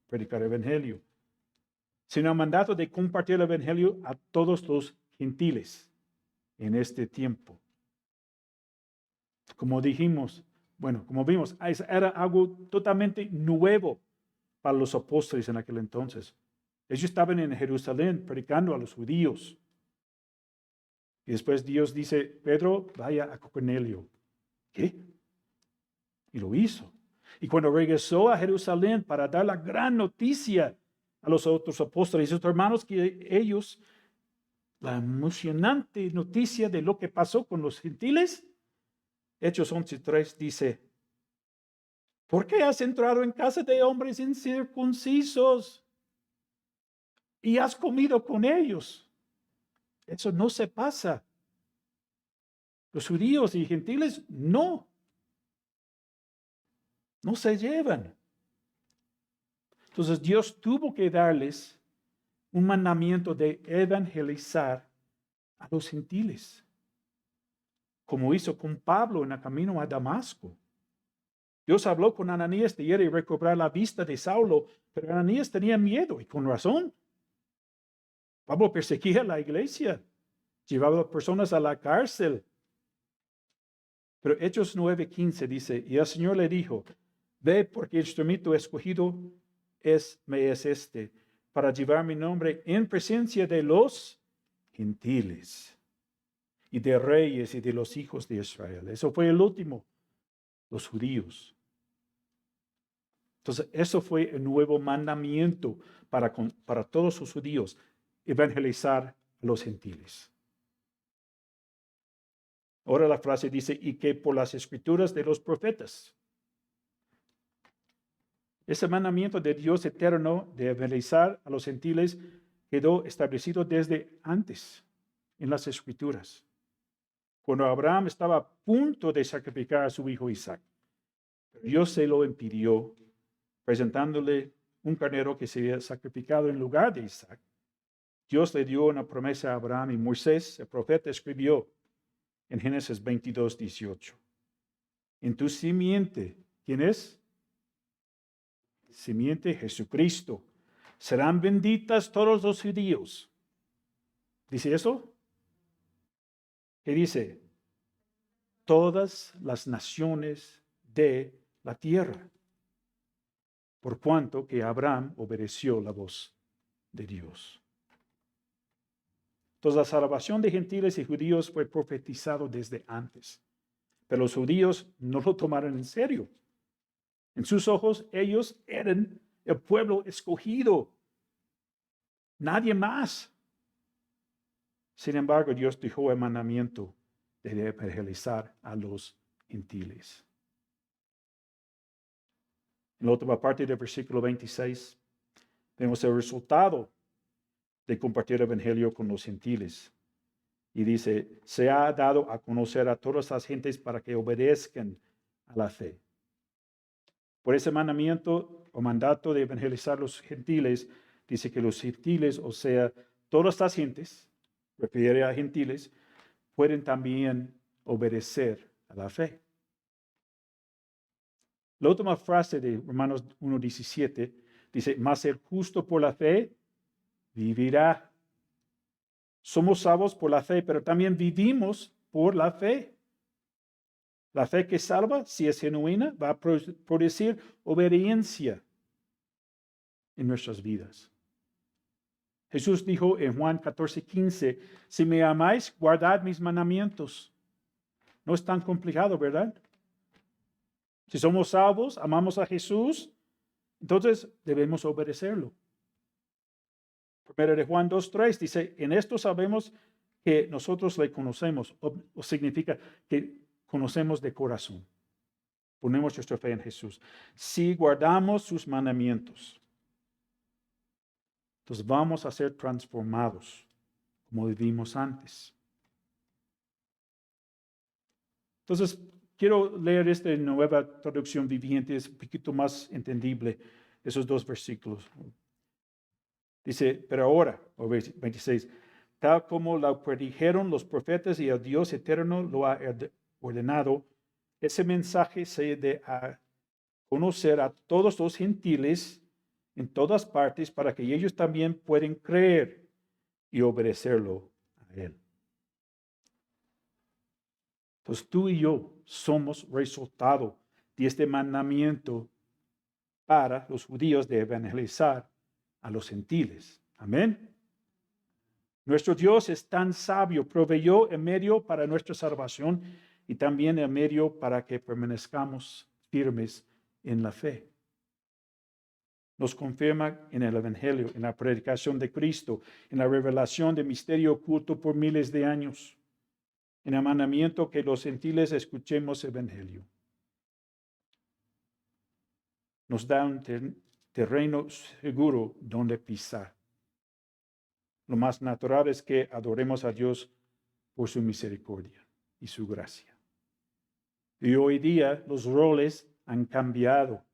predicar el Evangelio, sino al mandato de compartir el Evangelio a todos los gentiles en este tiempo. Como vimos, era algo totalmente nuevo para los apóstoles en aquel entonces. Ellos estaban en Jerusalén predicando a los judíos. Y después Dios dice, Pedro, vaya a Cornelio. ¿Qué? Y lo hizo. Y cuando regresó a Jerusalén para dar la gran noticia a los otros apóstoles y sus hermanos, que ellos, la emocionante noticia de lo que pasó con los gentiles, Hechos 11:3 dice, ¿por qué has entrado en casa de hombres incircuncisos y has comido con ellos? Eso no se pasa. Los judíos y gentiles no se llevan. Entonces Dios tuvo que darles un mandamiento de evangelizar a los gentiles, como hizo con Pablo en el camino a Damasco. Dios habló con Ananías de ir y recobrar la vista de Saulo, pero Ananías tenía miedo y con razón. Pablo perseguía a la iglesia, llevaba a personas a la cárcel. Pero Hechos 9:15 dice, y el Señor le dijo, ve porque el instrumento escogido me es este, para llevar mi nombre en presencia de los gentiles y de reyes y de los hijos de Israel. Eso fue el último, los judíos. Entonces, eso fue el nuevo mandamiento para todos los judíos, evangelizar a los gentiles. Ahora la frase dice, y que por las escrituras de los profetas. Ese mandamiento de Dios eterno de evangelizar a los gentiles quedó establecido desde antes en las escrituras. Cuando Abraham estaba a punto de sacrificar a su hijo Isaac, Dios se lo impidió presentándole un carnero que sería sacrificado en lugar de Isaac. Dios le dio una promesa a Abraham y Moisés, el profeta, escribió en Génesis 22:18. En tu simiente, ¿quién es? Simiente Jesucristo. Serán benditas todos los judíos. ¿Dice eso? ¿Qué dice? Todas las naciones de la tierra. Por cuanto que Abraham obedeció la voz de Dios. Entonces la salvación de gentiles y judíos fue profetizado desde antes. Pero los judíos no lo tomaron en serio. En sus ojos ellos eran el pueblo escogido. Nadie más. Sin embargo, Dios dejó el mandamiento de evangelizar a los gentiles. En la última parte del versículo 26, vemos el resultado de compartir el evangelio con los gentiles. Y dice, se ha dado a conocer a todas las gentes para que obedezcan a la fe. Por ese mandamiento o mandato de evangelizar a los gentiles, dice que los gentiles, o sea, todas las gentes, refiere a gentiles, pueden también obedecer a la fe. La última frase de Romanos 1:17 dice, mas el justo por la fe vivirá. Somos salvos por la fe, pero también vivimos por la fe. La fe que salva, si es genuina, va a producir obediencia en nuestras vidas. Jesús dijo en Juan 14:15, si me amáis, guardad mis mandamientos. No es tan complicado, ¿verdad? Si somos salvos, amamos a Jesús, entonces debemos obedecerlo. Primero de Juan 2:3 dice, en esto sabemos que nosotros le conocemos, o significa que conocemos de corazón. Ponemos nuestra fe en Jesús. Si guardamos sus mandamientos, entonces vamos a ser transformados como vivimos antes. Entonces, quiero leer esta nueva traducción viviente, es un poquito más entendible, esos dos versículos. Dice, pero ahora, 26, tal como lo predijeron los profetas y el Dios eterno lo ha ordenado, ese mensaje se de a conocer a todos los gentiles en todas partes para que ellos también puedan creer y obedecerlo a Él. Entonces tú y yo somos resultado de este mandamiento para los judíos de evangelizar a los gentiles. Amén. Nuestro Dios es tan sabio, proveyó el medio para nuestra salvación y también el medio para que permanezcamos firmes en la fe. Nos confirma en el Evangelio, en la predicación de Cristo, en la revelación del misterio oculto por miles de años, en el mandamiento que los gentiles escuchemos el Evangelio. Nos da un terreno seguro donde pisar. Lo más natural es que adoremos a Dios por su misericordia y su gracia. Y hoy día los roles han cambiado.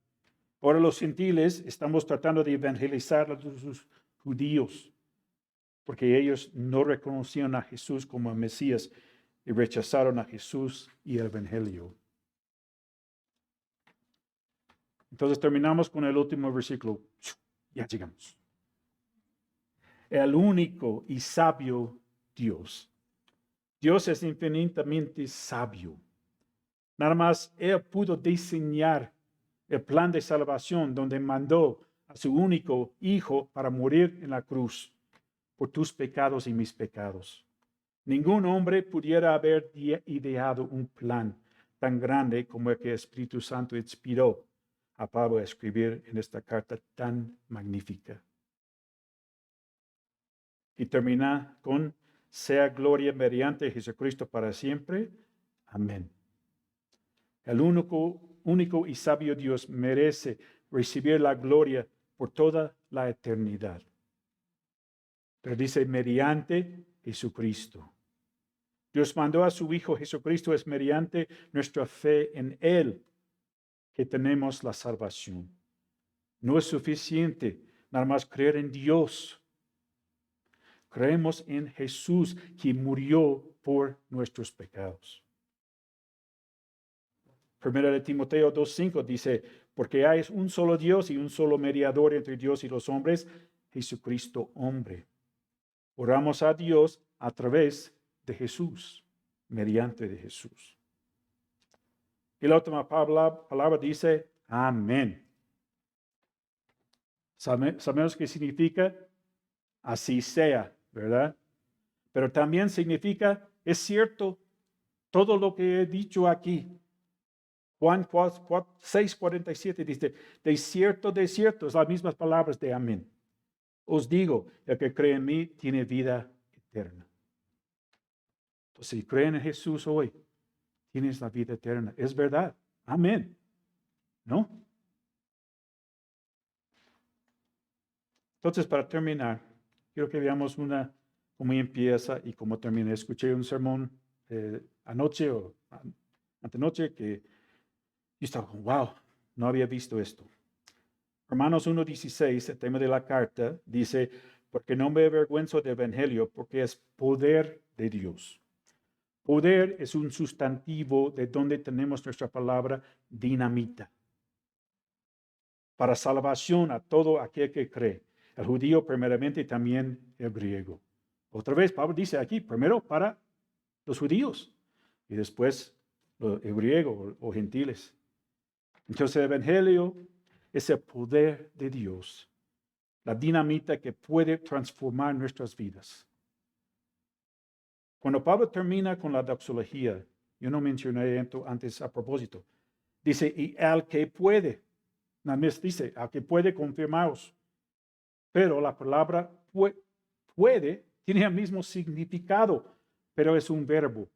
Ahora los gentiles estamos tratando de evangelizar a los judíos, porque ellos no reconocían a Jesús como el Mesías y rechazaron a Jesús y el Evangelio. Entonces terminamos con el último versículo. Ya llegamos. El único y sabio Dios. Dios es infinitamente sabio. Nada más Él pudo diseñar el plan de salvación donde mandó a su único hijo para morir en la cruz por tus pecados y mis pecados. Ningún hombre pudiera haber ideado un plan tan grande como el que el Espíritu Santo inspiró a Pablo a escribir en esta carta tan magnífica. Y termina con, sea gloria mediante Jesucristo para siempre. Amén. El único y sabio Dios merece recibir la gloria por toda la eternidad. Pero dice, mediante Jesucristo. Dios mandó a su Hijo Jesucristo, es mediante nuestra fe en Él que tenemos la salvación. No es suficiente nada más creer en Dios. Creemos en Jesús, que murió por nuestros pecados. Primera de Timoteo 2:5 dice, porque hay un solo Dios y un solo mediador entre Dios y los hombres, Jesucristo hombre. Oramos a Dios a través de Jesús, mediante de Jesús. Y la última palabra dice, amén. Sabemos qué significa, así sea, ¿verdad? Pero también significa, es cierto, todo lo que he dicho aquí. Juan 6:47 dice, de cierto, es las mismas palabras de amén. Os digo, el que cree en mí tiene vida eterna. Entonces, si creen en Jesús hoy, tienes la vida eterna. Es verdad. Amén. ¿No? Entonces, para terminar, quiero que veamos cómo empieza y cómo termina. Escuché un sermón anoche o antenoche que yo estaba como, wow, no había visto esto. Romanos 1:16, el tema de la carta, dice, porque no me avergüenzo del evangelio, porque es poder de Dios. Poder es un sustantivo de donde tenemos nuestra palabra dinamita. Para salvación a todo aquel que cree. El judío primeramente y también el griego. Otra vez, Pablo dice aquí, primero para los judíos y después el griego o gentiles. Entonces el evangelio es el poder de Dios, la dinamita que puede transformar nuestras vidas. Cuando Pablo termina con la doxología, yo no mencioné esto antes a propósito, dice, y al que puede, nada más dice, al que puede confirmaros. Pero la palabra puede tiene el mismo significado, pero es un verbo.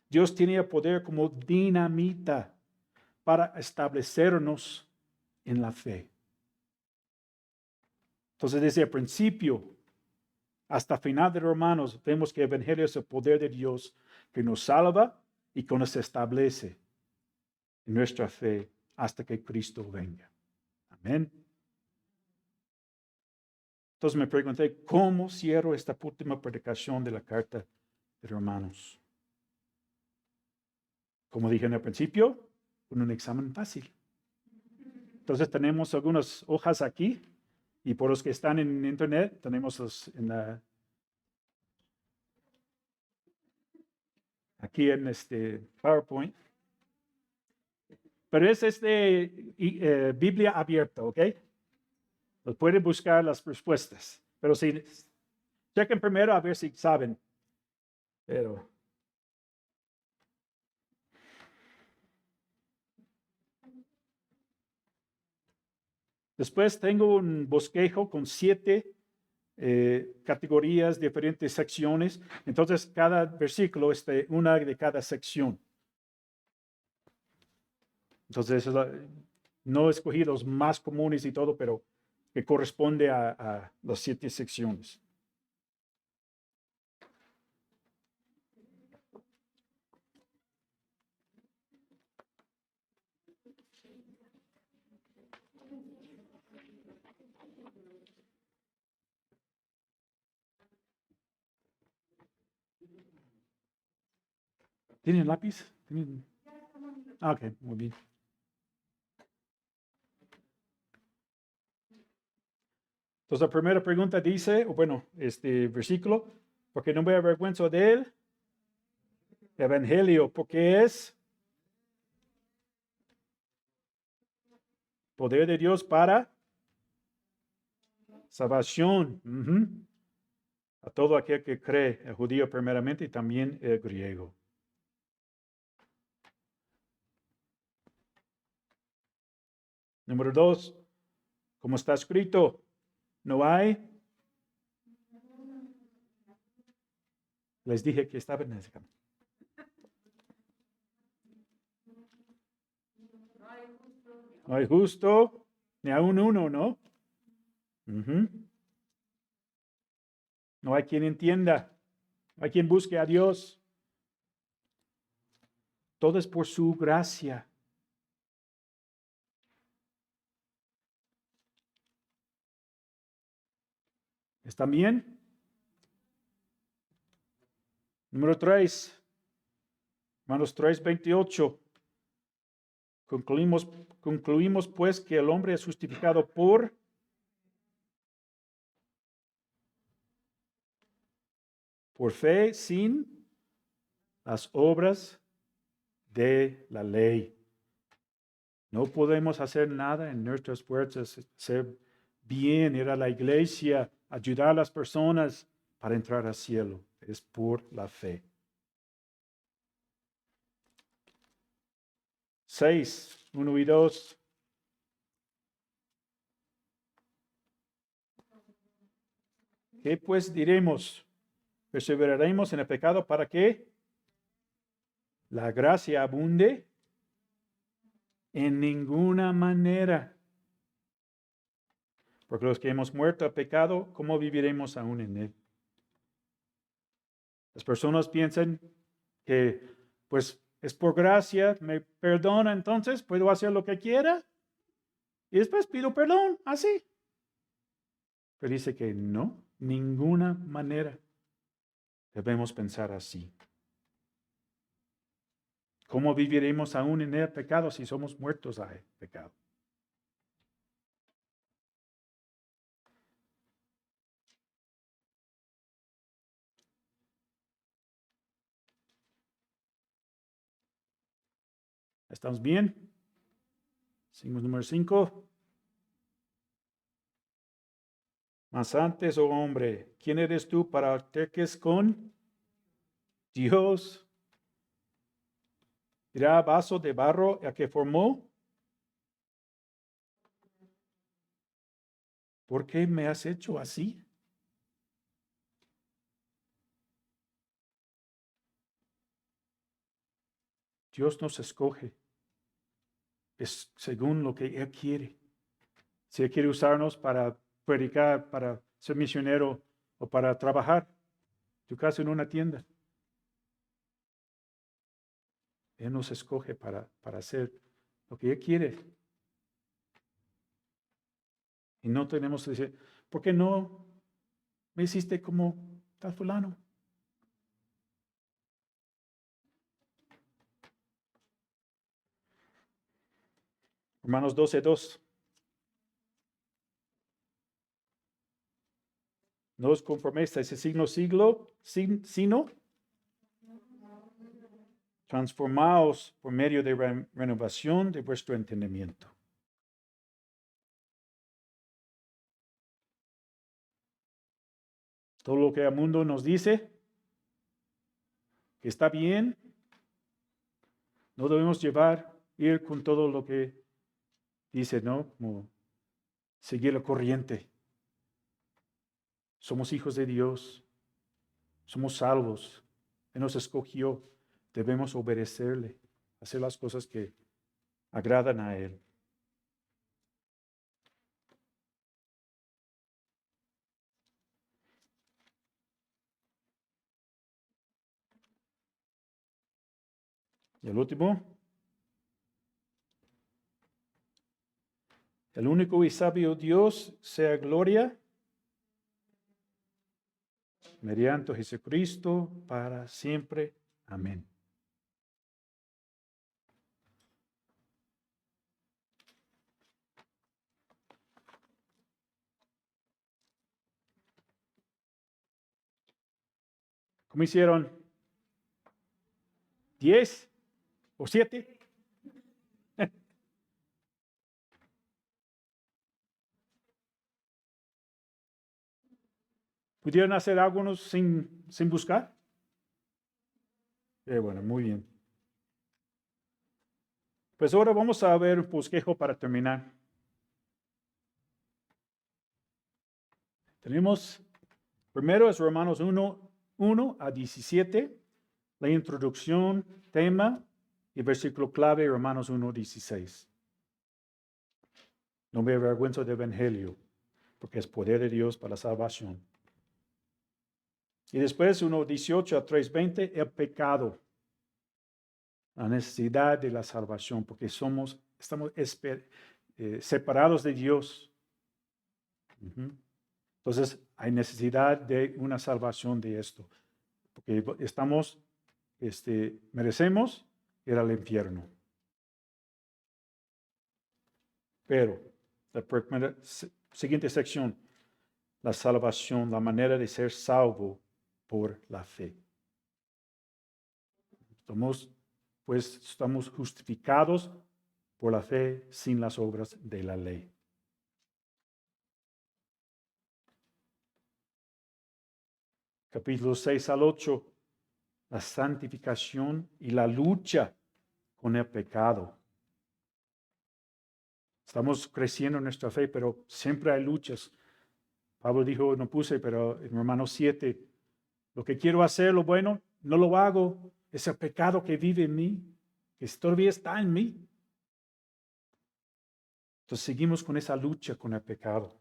Dios tiene el poder como dinamita para establecernos en la fe. Entonces, desde el principio hasta el final de Romanos, vemos que el Evangelio es el poder de Dios que nos salva y que nos establece en nuestra fe hasta que Cristo venga. Amén. Entonces me pregunté, ¿cómo cierro esta última predicación de la carta de Romanos? Como dije en el principio, con un examen fácil. Entonces tenemos algunas hojas aquí y por los que están en internet, tenemos aquí en este PowerPoint. Pero es Biblia abierta, ¿ok? Los pueden buscar las respuestas. Pero si chequen primero a ver si saben. Pero después tengo un bosquejo con 7 categorías, diferentes secciones. Entonces, cada versículo es una de cada sección. Entonces, no escogí los más comunes y todo, pero que corresponde a las 7 secciones. ¿Tienen lápiz? Ok, muy bien. Entonces, la primera pregunta dice, o bueno, este versículo, porque no me avergüenzo de él, evangelio, porque es poder de Dios para salvación. A todo aquel que cree, el judío primeramente y también el griego. Número 2, como está escrito, no hay. Les dije que estaba en ese campo. No hay justo, ni aún uno, ¿no? No hay quien entienda, no hay quien busque a Dios. Todo es por su gracia. ¿Están bien? Número 3. Romanos 3:28. Concluimos pues que el hombre es justificado por fe sin las obras de la ley. No podemos hacer nada en nuestras fuerzas, ser bien, ir a la iglesia, ayudar a las personas para entrar al cielo. Es por la fe. 6, 1 y 2. ¿Qué pues diremos? ¿Perseveraremos en el pecado para que la gracia abunde? En ninguna manera. Porque los que hemos muerto al pecado, ¿cómo viviremos aún en él? Las personas piensan que, pues, es por gracia, me perdona, entonces puedo hacer lo que quiera y después pido perdón, así. Pero dice que no, ninguna manera debemos pensar así. ¿Cómo viviremos aún en el pecado si somos muertos al pecado? ¿Estamos bien? Seguimos número 5. Mas antes, oh hombre, ¿quién eres tú para alterques con Dios? ¿Dirá vaso de barro el que formó? ¿Por qué me has hecho así? Dios nos escoge. Es según lo que Él quiere. Si Él quiere usarnos para predicar, para ser misionero o para trabajar, tu caso en una tienda, Él nos escoge para hacer lo que Él quiere. Y no tenemos que decir, ¿por qué no me hiciste como tal fulano? Romanos 12:2. No os conforméis a ese sino transformaos por medio de renovación de vuestro entendimiento. Todo lo que el mundo nos dice que está bien, no debemos ir con todo lo que dice, ¿no? Como seguir la corriente. Somos hijos de Dios, somos salvos, Él nos escogió, debemos obedecerle, hacer las cosas que agradan a Él. Y el último, el único y sabio Dios sea gloria mediante Jesucristo para siempre. Amén. ¿Cómo hicieron? ¿10 o 7? ¿Pudieron hacer algunos sin buscar? Bueno, muy bien. Pues ahora vamos a ver un bosquejo para terminar. Tenemos, primero es Romanos 1 a 17, la introducción, tema y versículo clave, Romanos 1:16. No me avergüenzo del Evangelio, porque es poder de Dios para la salvación. Y después 1:18 a 3:20, el pecado, la necesidad de la salvación, porque estamos separados de Dios. Entonces, hay necesidad de una salvación de esto, porque merecemos ir al infierno. Pero, la siguiente sección, la salvación, la manera de ser salvo por la fe. Estamos justificados por la fe sin las obras de la ley. Capítulos 6 al 8, la santificación y la lucha con el pecado. Estamos creciendo en nuestra fe, pero siempre hay luchas. Pablo dijo, no puse, pero en Romanos 7, lo que quiero hacer, lo bueno, no lo hago. Es el pecado que vive en mí, que todavía está en mí. Entonces seguimos con esa lucha con el pecado.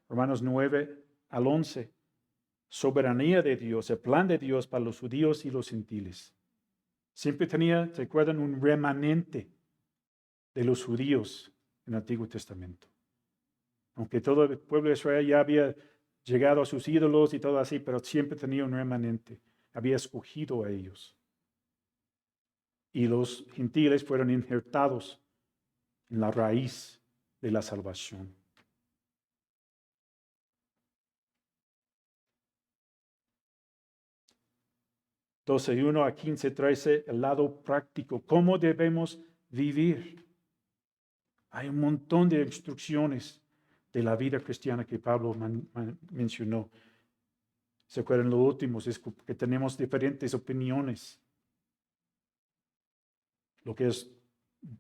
Romanos 9 al 11, soberanía de Dios, el plan de Dios para los judíos y los gentiles. Siempre tenía, ¿se acuerdan? Un remanente de los judíos en el Antiguo Testamento. Aunque todo el pueblo de Israel ya había llegado a sus ídolos y todo así, pero siempre tenía un remanente. Había escogido a ellos. Y los gentiles fueron injertados en la raíz de la salvación. Entonces, 1 a 15, 13, el lado práctico. ¿Cómo debemos vivir? Hay un montón de instrucciones de la vida cristiana que Pablo mencionó. ¿Se acuerdan los últimos? Es que tenemos diferentes opiniones. Lo que es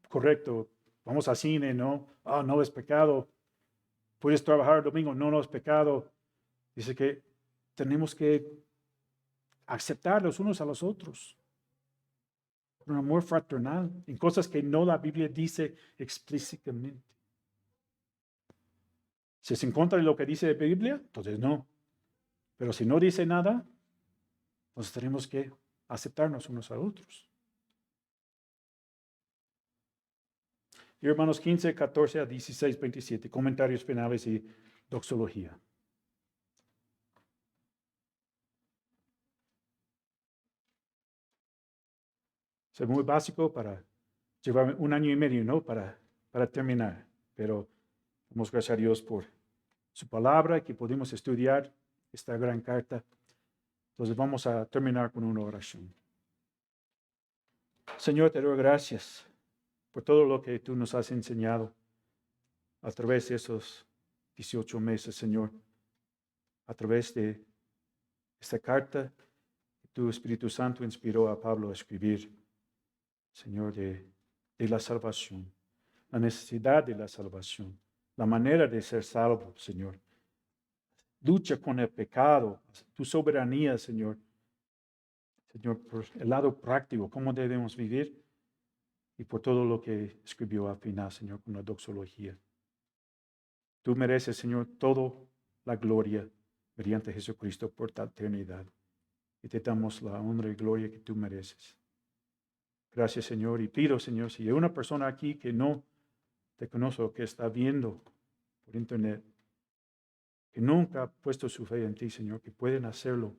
correcto. Vamos al cine, ¿no? No es pecado. Puedes trabajar el domingo, no es pecado. Dice que tenemos que aceptar los unos a los otros. Un amor fraternal en cosas que no la Biblia dice explícitamente. Si es en contra de lo que dice la Biblia, entonces no. Pero si no dice nada, entonces tenemos que aceptarnos unos a otros. Y Romanos 15, 14 a 16, 27, comentarios finales y doxología. Es muy básico para llevarme 1 año y medio, ¿no? Para terminar. Pero damos gracias a Dios por su palabra, que pudimos estudiar esta gran carta. Entonces vamos a terminar con una oración. Señor, te doy gracias por todo lo que tú nos has enseñado a través de esos 18 meses, Señor. A través de esta carta que tu Espíritu Santo inspiró a Pablo a escribir, Señor, de la salvación, la necesidad de la salvación, la manera de ser salvo, Señor. Lucha con el pecado, tu soberanía, Señor. Señor, por el lado práctico, cómo debemos vivir y por todo lo que escribió al final, Señor, con la doxología. Tú mereces, Señor, toda la gloria mediante Jesucristo por la eternidad. Y te damos la honra y gloria que tú mereces. Gracias, Señor. Y pido, Señor, si hay una persona aquí que no te conoce o que está viendo por internet, que nunca ha puesto su fe en ti, Señor, que pueden hacerlo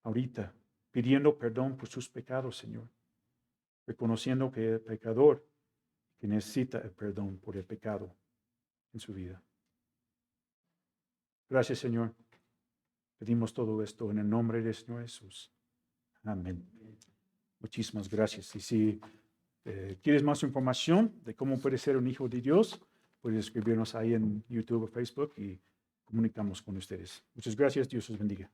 ahorita, pidiendo perdón por sus pecados, Señor, reconociendo que es pecador, que necesita el perdón por el pecado en su vida. Gracias, Señor. Pedimos todo esto en el nombre de Señor Jesús. Amén. Muchísimas gracias. Y si quieres más información de cómo puedes ser un hijo de Dios, puedes escribirnos ahí en YouTube o Facebook y comunicamos con ustedes. Muchas gracias. Dios los bendiga.